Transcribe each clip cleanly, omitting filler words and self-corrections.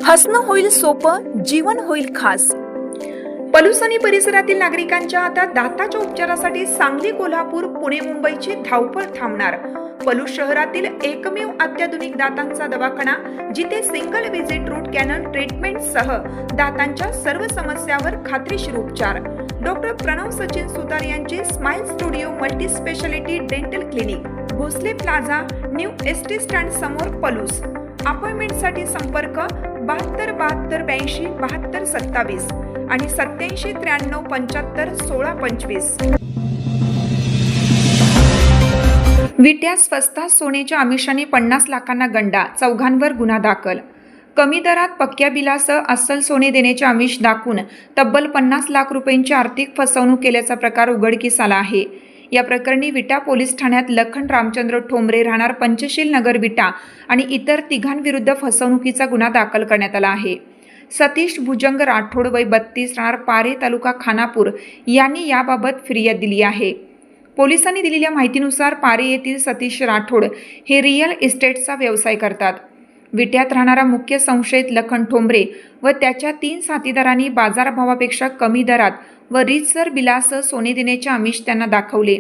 हसणं होईल सोपं, जीवन होईल खास। पलूस आणि परिसरातील नागरिकांच्या आता दाताच्या उपचारासाठी सांगली, कोल्हापूर, पुणे, मुंबईची धावपळ थांबणार। पलूस शहरातील एकमेव अत्याधुनिक दातांचा दवाखाना, जिथे single visit root canal treatment सह दातांच्या सर्व समस्यावर खात्रीशीर उपचार। डॉक्टर प्रणव सचिन सुतार यांचे smile studio multi speciality dental clinic, Bhosale plaza, new ST stand समोर, पलूस। अपॉइंटमेंटसाठी संपर्क 72 72 82 72 27 आणि 87 93 75 16 25। विट्यात स्वस्तात सोन्याच्या आमिषाने 50 लाखांना गंडा, चौघांवर गुन्हा दाखल। कमी दरात पक्क्या बिलासह अस्सल सोने देण्याचे आमिष दाखवून तब्बल 50 लाख रुपयांची आर्थिक फसवणूक केल्याचा प्रकार उघडकीस आला आहे। या प्रकरणी विटा पोलीस ठाण्यात लखन रामचंद्र ठोंबरे राहणार पंचशील नगर विटा आणि इतर तिघांविरुद्ध फसवणुकीचा गुन्हा दाखल करण्यात आला आहे। सतीश भुजंग राठोड वय 32 राहणार पारे तालुका खानापूर यांनी याबाबत फिर्याद दिली आहे। पोलिसांनी दिलेल्या माहितीनुसार पारे येथील सतीश राठोड हे रिअल इस्टेटचा व्यवसाय करतात। विट्यात राहणारा मुख्य संशयित लखन ठोंबरे व त्याच्या 3 साथीदारांनी बाजारभावापेक्षा कमी दरात व रीतसर बिलासह सोने देण्याचे आमिष त्यांना दाखवले।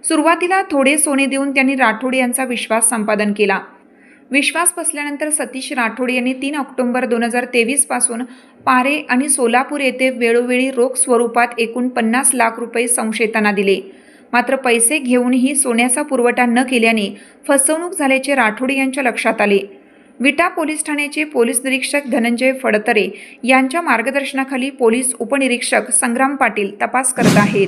सुरुवातीला थोडे सोने देऊन त्यांनी राठोड यांचा विश्वास संपादन केला। विश्वास बसल्यानंतर सतीश राठोड यांनी 3 ऑक्टोबर 2023 पासून पारे आणि सोलापूर येथे वेळोवेळी रोख स्वरूपात एकूण 50 लाख रुपये संशयितांना दिले। मात्र पैसे घेऊनही सोन्याचा पुरवठा न केल्याने फसवणूक झाल्याचे राठोड यांच्या लक्षात आले। विटा पोलीस ठाण्याचे पोलीस निरीक्षक धनंजय फडतरे यांच्या मार्गदर्शनाखाली पोलीस उपनिरीक्षक संग्राम पाटील तपास करत आहेत।